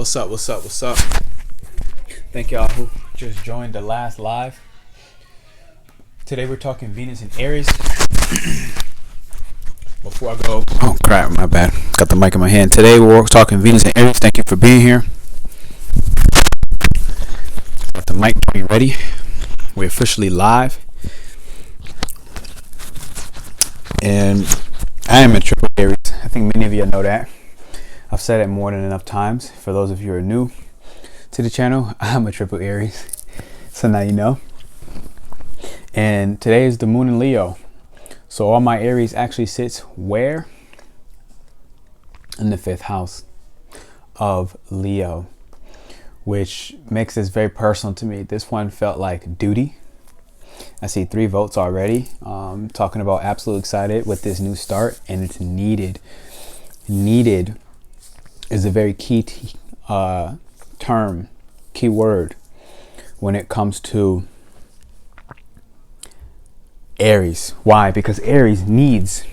What's up? What's up? What's up? Thank y'all who just joined the last live. Today we're talking Venus in Aries. Before I go, oh crap, my bad. Got the mic in my hand. Today we're talking Venus in Aries. Thank you for being here. Got the mic ready. We're officially live. And I am a triple Aries. I think many of you know that. I've said it more than enough times. For those of you who are new to the channel, I'm a triple Aries. So now you know. And today is the moon in Leo. So all my Aries actually sits where? In the 5th house of Leo, which makes this very personal to me. This one felt like duty. I see 3 votes already. Talking about absolutely excited with this new start, and it's needed. Needed is a very key term, key word when it comes to Aries. Why? Because Aries needs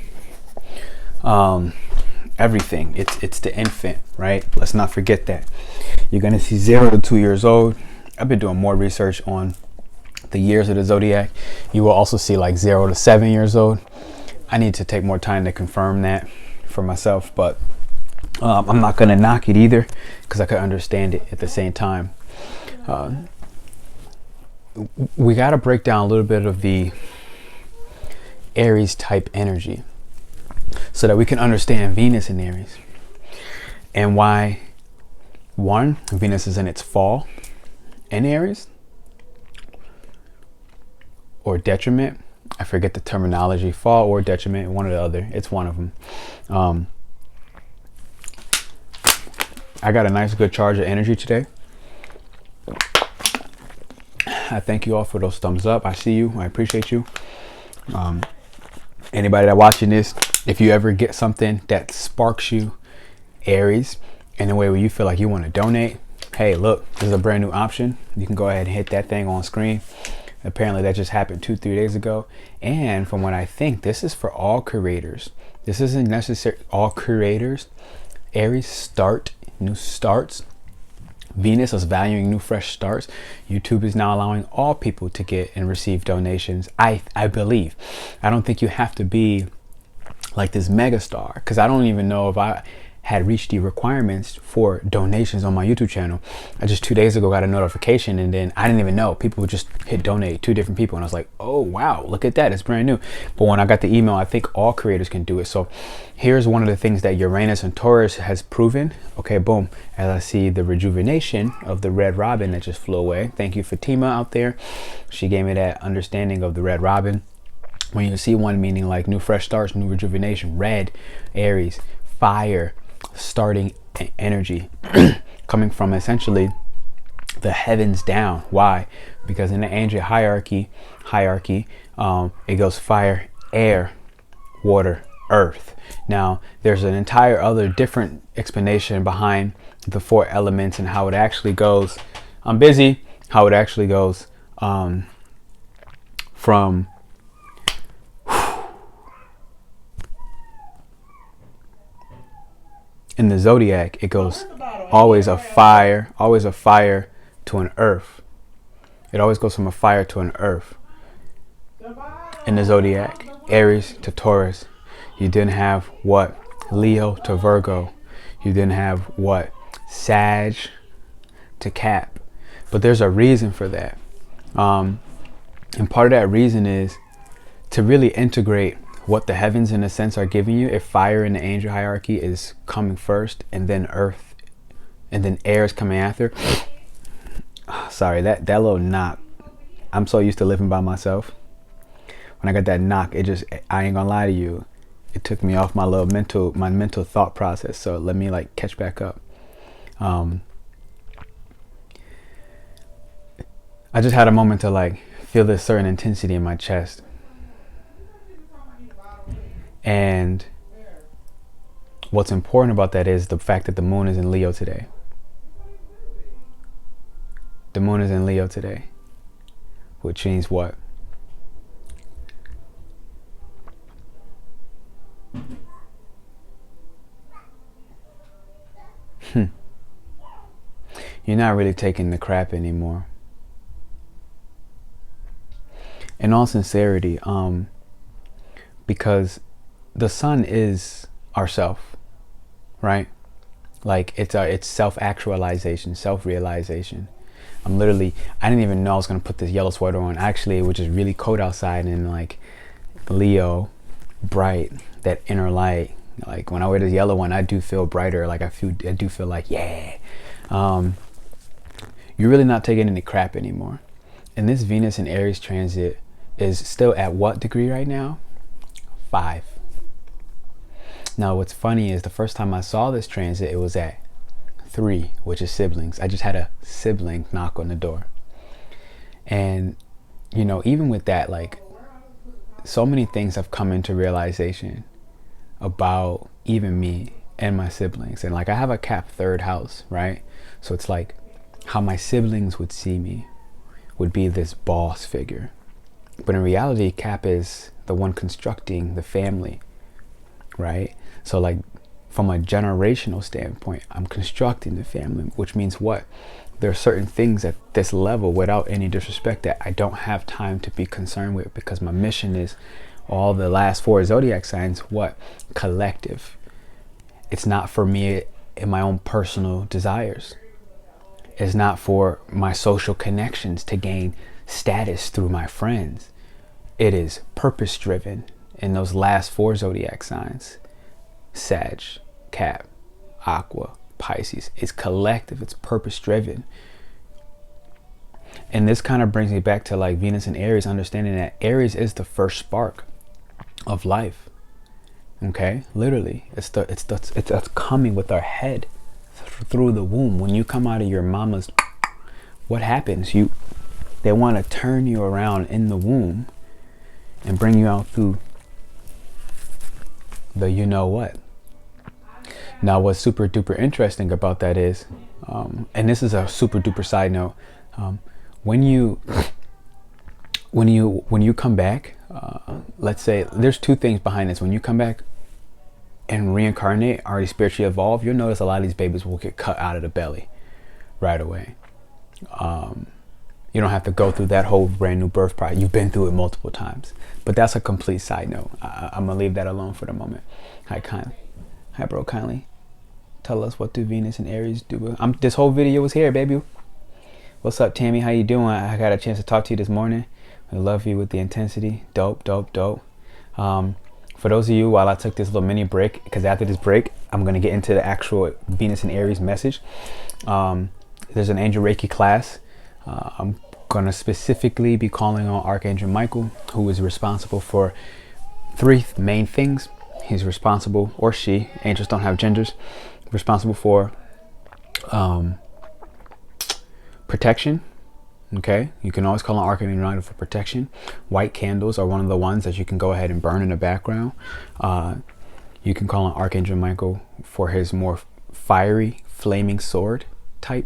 everything. It's the infant, right? Let's not forget that. You're going to see 0 to 2 years old. I've been doing more research on the years of the zodiac. You will also see like 0 to 7 years old. I need to take more time to confirm that for myself, but I'm not going to knock it either, because I could understand it at the same time. We got to break down a little bit of the Aries type energy so that we can understand Venus in Aries and why, one, Venus is in its fall in Aries or detriment. I forget the terminology, fall or detriment, one or the other. It's one of them. I got a nice good charge of energy today. I thank you all for those thumbs up. I see you. I appreciate you. Anybody that watching this, if you ever get something that sparks you, Aries, in a way where you feel like you want to donate, hey, look, this is a brand new option. You can go ahead and hit that thing on screen. Apparently that just happened 2-3 days ago. And from what I think, this is for all creators. This isn't necessary. All creators, Aries, start, new starts. Venus is valuing new fresh starts. YouTube is now allowing all people to get and receive donations. I believe. I don't think you have to be like this mega star, because I don't even know if I had reached the requirements for donations on my YouTube channel. I just 2 days ago got a notification, and then I didn't even know. People would just hit donate, 2 different people, and I was like, oh wow, look at that, it's brand new. But when I got the email, I think all creators can do it. So here's one of the things that Uranus and Taurus has proven. Okay, boom, as I see the rejuvenation of the red robin that just flew away. Thank you, Fatima out there. She gave me that understanding of the red robin. When you see one meaning like new fresh starts, new rejuvenation, red, Aries, fire, starting energy coming from essentially the heavens down. Why? Because in the angel hierarchy, it goes fire, air, water, earth. Now there's an entire other different explanation behind the 4 elements and how it actually goes. I'm busy. How it actually goes from in the zodiac, it goes always a fire to an earth. It always goes from a fire to an earth. In the zodiac, Aries to Taurus. You didn't have what? Leo to Virgo. You didn't have what? Sag to Cap. But there's a reason for that. And part of that reason is to really integrate what the heavens in a sense are giving you. If fire in the angel hierarchy is coming first, and then earth, and then air is coming after. Sorry, that little knock. I'm so used to living by myself. When I got that knock, it just, I ain't gonna lie to you, it took me off my little mental thought process. So let me like catch back up. I just had a moment to like feel this certain intensity in my chest. And what's important about that is the fact that the moon is in Leo today. The moon is in Leo today, which means what? you're not really taking the crap anymore. In all sincerity, because the sun is ourself, right? Like it's self-actualization, self-realization. I didn't even know I was gonna put this yellow sweater on. Actually, it was just really cold outside, and like Leo, bright, that inner light. Like when I wear this yellow one, I do feel brighter. Like I do feel like, yeah. You're really not taking any crap anymore. And this Venus in Aries transit is still at what degree right now? 5. Now what's funny is the first time I saw this transit, it was at 3, which is siblings. I just had a sibling knock on the door. And you know, even with that, like, so many things have come into realization about even me and my siblings. And like, I have a Cap 3rd house, right? So it's like how my siblings would see me would be this boss figure. But in reality, Cap is the one constructing the family, right? So like, from a generational standpoint, I'm constructing the family, which means what? There are certain things at this level, without any disrespect, that I don't have time to be concerned with, because my mission is all the last 4 zodiac signs, what? Collective. It's not for me and my own personal desires. It's not for my social connections to gain status through my friends. It is purpose driven in those last 4 zodiac signs. Sag, Cap, Aqua, Pisces. It's collective, it's purpose driven. And this kind of brings me back to like Venus and Aries, understanding that Aries is the first spark of life. Okay, literally, it's coming with our head through the womb. When you come out of your mama's, what happens? They want to turn you around in the womb and bring you out through the you know what. Now what's super duper interesting about that is, and this is a super duper side note, when you come back, let's say there's 2 things behind this. When you come back and reincarnate, already spiritually evolved, you'll notice a lot of these babies will get cut out of the belly right away. You don't have to go through that whole brand new birth process. You've been through it multiple times. But that's a complete side note. I'm gonna leave that alone for the moment. Hi bro, kindly tell us, what do Venus and Aries do? This whole video was here, baby. What's up, Tammy? How you doing? I got a chance to talk to you this morning. I love you with the intensity. Dope. For those of you, while I took this little mini break, because after this break, I'm going to get into the actual Venus and Aries message. There's an Angel Reiki class. I'm going to specifically be calling on Archangel Michael, who is responsible for 3 main things. He's responsible, or she, angels don't have genders, responsible for protection. Okay, you can always call on Archangel Michael for protection. White candles are one of the ones that you can go ahead and burn in the background. You can call on Archangel Michael for his more fiery, flaming sword type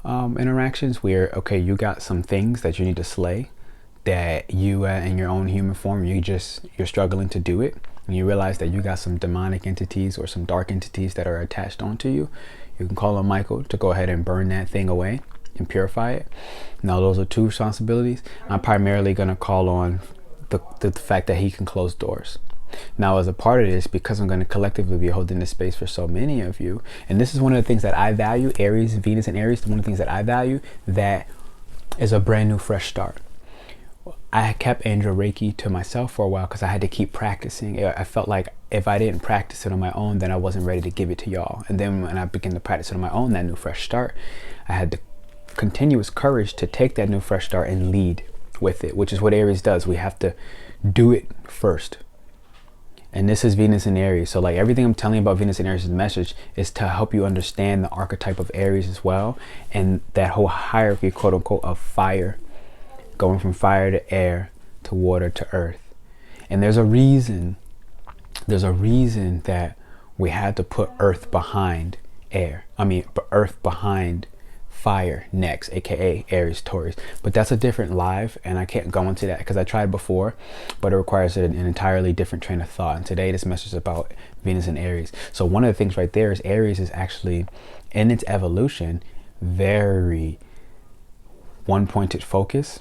interactions, where, okay, you got some things that you need to slay, that you in your own human form, you're struggling to do it, and you realize that you got some demonic entities or some dark entities that are attached onto you. You can call on Michael to go ahead and burn that thing away and purify it. Now those are 2 responsibilities. I'm primarily going to call on the fact that he can close doors. Now, as a part of this, because I'm going to collectively be holding this space for so many of you, and this is one of the things that I value, Aries, Venus and Aries, one of the things that I value, that is a brand new fresh start. I kept Angel Reiki to myself for a while because I had to keep practicing. I felt like if I didn't practice it on my own, then I wasn't ready to give it to y'all. And then when I began to practice it on my own, that new fresh start, I had the continuous courage to take that new fresh start and lead with it, which is what Aries does. We have to do it first. And this is Venus and Aries. So like everything I'm telling you about Venus and Aries' message is to help you understand the archetype of Aries as well. And that whole hierarchy, quote unquote, of fire, going from fire to air to water to earth. And there's a reason that we had to put earth behind earth behind fire next, aka Aries, Taurus. But that's a different live, and I can't go into that because I tried before, but it requires an entirely different train of thought. And today this message is about Venus and Aries. So one of the things right there is Aries is actually, in its evolution, very one-pointed focus,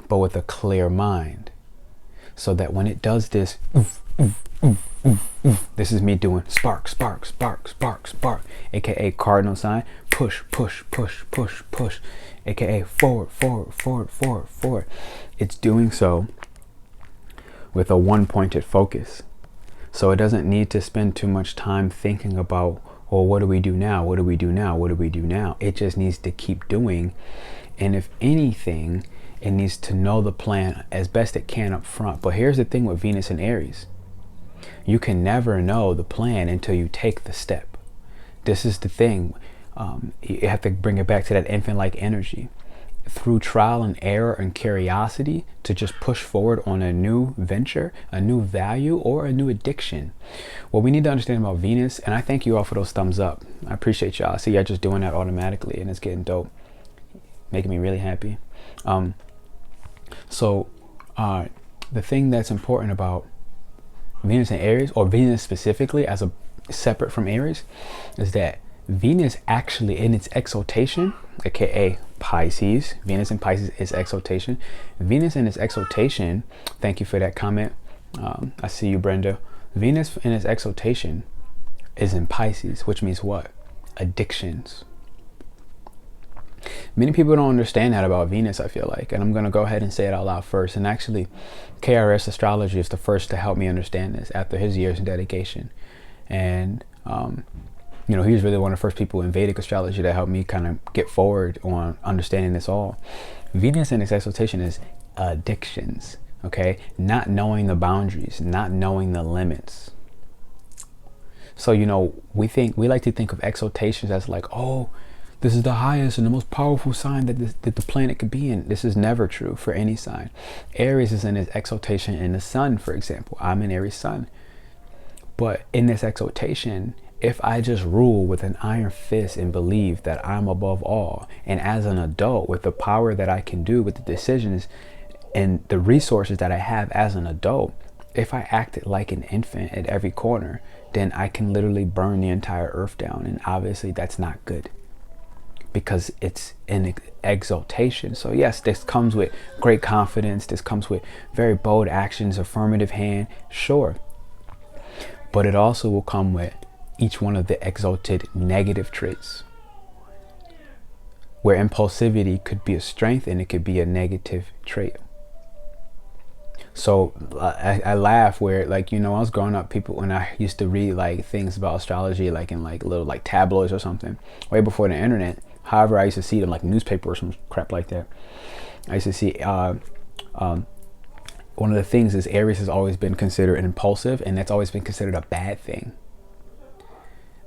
but with a clear mind. So that when it does this, this is me doing spark, spark, spark, spark, spark, aka cardinal sign, push, push, push, push, push, aka forward, forward, forward, forward, forward. It's doing so with a one-pointed focus. So it doesn't need to spend too much time thinking about, well, what do we do now? What do we do now? What do we do now? It just needs to keep doing. And if anything, it needs to know the plan as best it can up front. But here's the thing with Venus and Aries. You can never know the plan until you take the step. This is the thing. You have to bring it back to that infant-like energy. Through trial and error and curiosity, to just push forward on a new venture, a new value, or a new addiction. What we need to understand about Venus, and I thank you all for those thumbs up. I appreciate y'all. I see y'all just doing that automatically, and it's getting dope. Making me really happy. The thing that's important about Venus and Aries, or Venus specifically as a separate from Aries, is that Venus actually in its exaltation, aka Pisces, Venus in Pisces is exaltation. Venus in its exaltation, thank you for that comment. I see you, Brenda. Venus in its exaltation is in Pisces, which means what? Addictions. Many people don't understand that about Venus, I feel like, and I'm going to go ahead and say it out loud first. And actually, KRS Astrology is the first to help me understand this after his years of dedication. And, you know, he was really one of the first people in Vedic astrology that helped me kind of get forward on understanding this all. Venus in its exaltation is addictions, okay? Not knowing the boundaries, not knowing the limits. So, you know, we like to think of exaltations as like, oh, this is the highest and the most powerful sign that the planet could be in. This is never true for any sign. Aries is in its exaltation in the sun, for example. I'm an Aries sun. But in this exaltation, if I just rule with an iron fist and believe that I'm above all, and as an adult with the power that I can do with the decisions and the resources that I have as an adult, if I acted like an infant at every corner, then I can literally burn the entire earth down. And obviously that's not good, because it's an exaltation. So yes, this comes with great confidence. This comes with very bold actions, affirmative hand, sure. But it also will come with each one of the exalted negative traits, where impulsivity could be a strength and it could be a negative trait. So I laugh where, like, you know, I was growing up, when I used to read like things about astrology, like in like little like tabloids or something, way before the internet. However, I used to see them like newspaper or some crap like that. I used to see one of the things is Aries has always been considered impulsive, and that's always been considered a bad thing.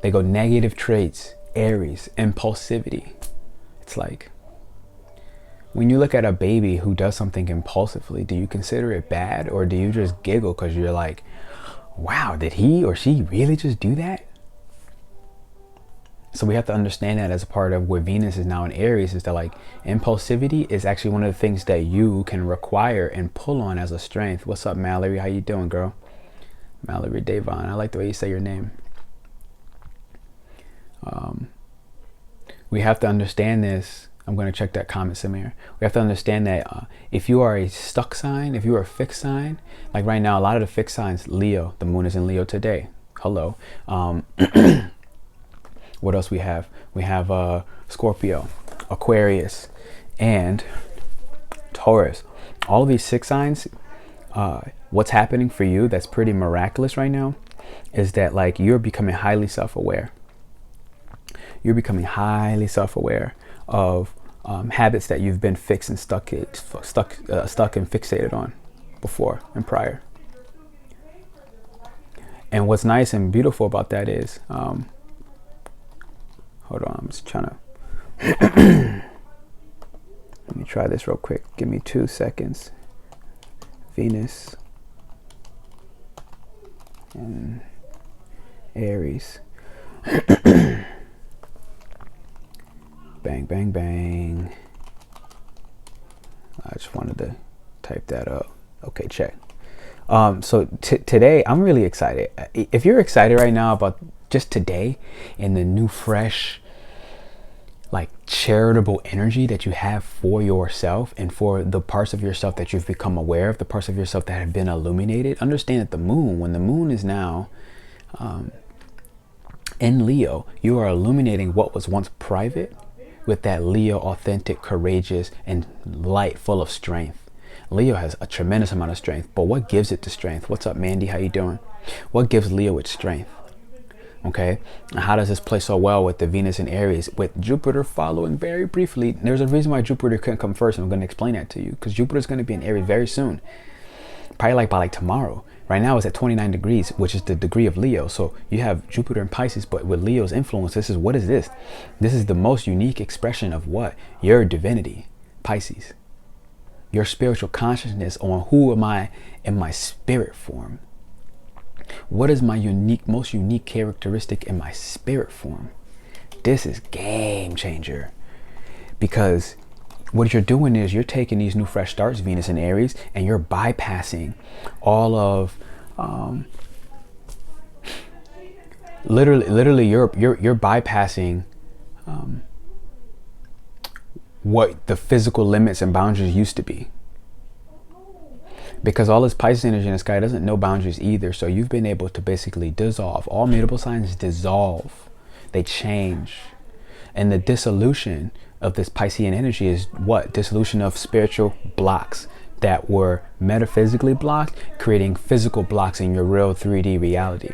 They go negative traits, Aries, impulsivity. It's like, when you look at a baby who does something impulsively, do you consider it bad, or do you just giggle because you're like, wow, did he or she really just do that? So we have to understand that as a part of where Venus is now in Aries, is that like impulsivity is actually one of the things that you can require and pull on as a strength. What's up, Mallory? How you doing, girl? Mallory Davon. I like the way you say your name. We have to understand this. I'm going to check that comment, Samir. We have to understand that if you are a stuck sign, if you are a fixed sign, like right now, a lot of the fixed signs, Leo, the moon is in Leo today. Hello. What else we have? We have Scorpio, Aquarius, and Taurus. All of these 6 signs, what's happening for you that's pretty miraculous right now is that like you're becoming highly self-aware. You're becoming highly self-aware of habits that you've been fixed and stuck and fixated on before and prior. And what's nice and beautiful about that is, hold on, I'm just trying to, let me try this real quick. Give me 2 seconds. Venus and Aries. Bang, bang, bang. I just wanted to type that up. Okay, check. So today, I'm really excited. If you're excited right now about just today and the new fresh like charitable energy that you have for yourself and for the parts of yourself that you've become aware of, the parts of yourself that have been illuminated. Understand that the moon, when the moon is now in Leo, you are illuminating what was once private with that Leo authentic, courageous, and light, full of strength. Leo has a tremendous amount of strength, but what gives it the strength? What's up, Mandy? How you doing? What gives Leo its strength? Okay, and how does this play so well with the Venus in Aries, with Jupiter following very briefly? There's a reason why Jupiter couldn't come first, and I'm going to explain that to you, because Jupiter's going to be in Aries very soon, probably like by like tomorrow. Right now it's at 29 degrees, which is the degree of Leo. So you have Jupiter in Pisces, but with Leo's influence, what is this? This is the most unique expression of what? Your divinity, Pisces. Your spiritual consciousness on who am I in my spirit form. What is my most unique characteristic in my spirit form? This is game changer, because what you're doing is you're taking these new fresh starts, Venus and Aries, and you're bypassing all of literally you're bypassing what the physical limits and boundaries used to be. Because all this Pisces energy in the sky doesn't know boundaries either. So you've been able to basically dissolve. All mutable signs dissolve. They change. And the dissolution of this Piscean energy is what? Dissolution of spiritual blocks that were metaphysically blocked, creating physical blocks in your real 3D reality.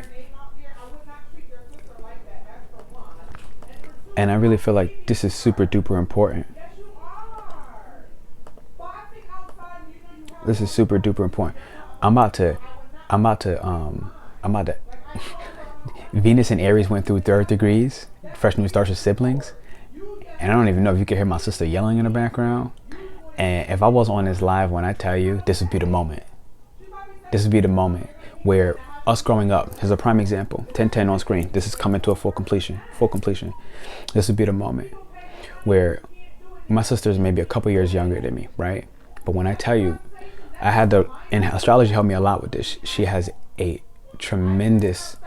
And I really feel like this is super duper important. This is super duper important. I'm about to Venus and Aries went through 3rd degrees, fresh new starts with siblings. And I don't even know if you can hear my sister yelling in the background. And if I was on this live, when I tell you, this would be the moment. This would be the moment where us growing up, here's a prime example, 1010 on screen. This is coming to a full completion. This would be the moment where my sister's maybe a couple years younger than me, right? But when I tell you, and astrology helped me a lot with this. She has a tremendous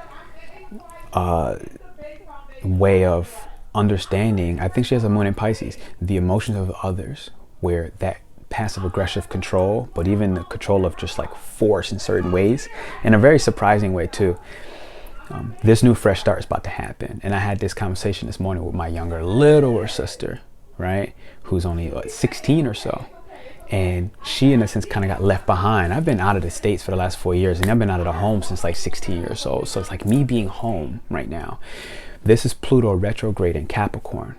way of understanding. I think she has a moon in Pisces, the emotions of others, where that passive aggressive control, but even the control of just like force in certain ways, in a very surprising way too. This new fresh start is about to happen. And I had this conversation this morning with my littler sister, right? Who's only 16 or so. And she, in a sense, kind of got left behind. I've been out of the States for the last 4 years, and I've been out of the home since like 16 years old. So it's like me being home right now. This is Pluto retrograde in Capricorn.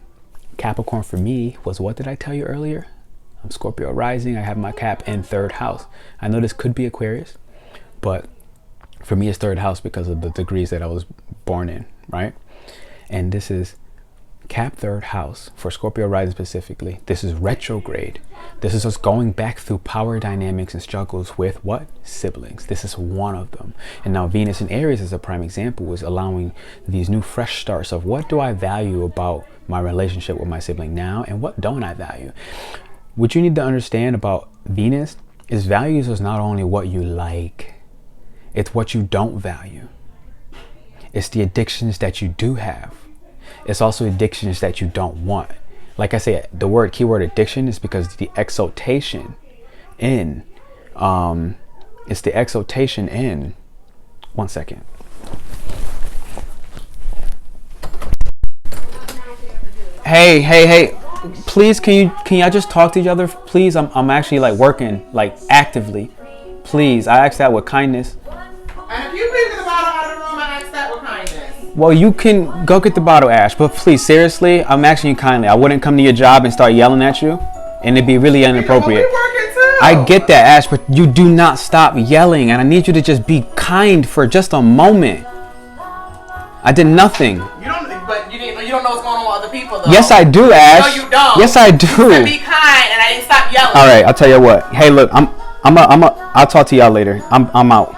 Capricorn for me was, what did I tell you earlier? I'm Scorpio rising. I have my Cap in 3rd house. I know this could be Aquarius, but for me it's 3rd house because of the degrees that I was born in, right? And this is Cap 3rd house for Scorpio rising specifically. This is retrograde. This is us going back through power dynamics and struggles with what? Siblings. This is one of them. And now Venus in Aries is a prime example, is allowing these new fresh starts of what do I value about my relationship with my sibling now, and what don't I value? What you need to understand about Venus is values is not only what you like, it's what you don't value. It's the addictions that you do have. It's also addictions that you don't want. Like I say, the keyword addiction is because the exaltation in, it's the exaltation in, one second. Hey, please, can y'all just talk to each other, please? I'm actually like working, like actively. Please, I ask that with kindness. And if you leave the bottle out of the room, I ask that with kindness. Well, you can go get the bottle, Ash, but please, seriously, I'm asking you kindly. I wouldn't come to your job and start yelling at you, and it'd be really inappropriate. I get that, Ash, but you do not stop yelling, and I need you to just be kind for just a moment. I did nothing. You don't know what's going on with other people, though. Yes, I do, Ash. No, you don't. Yes, I do. You said be kind, and I didn't stop yelling. All right, I'll tell you what. Hey, look, I'll talk to y'all later. I'm out.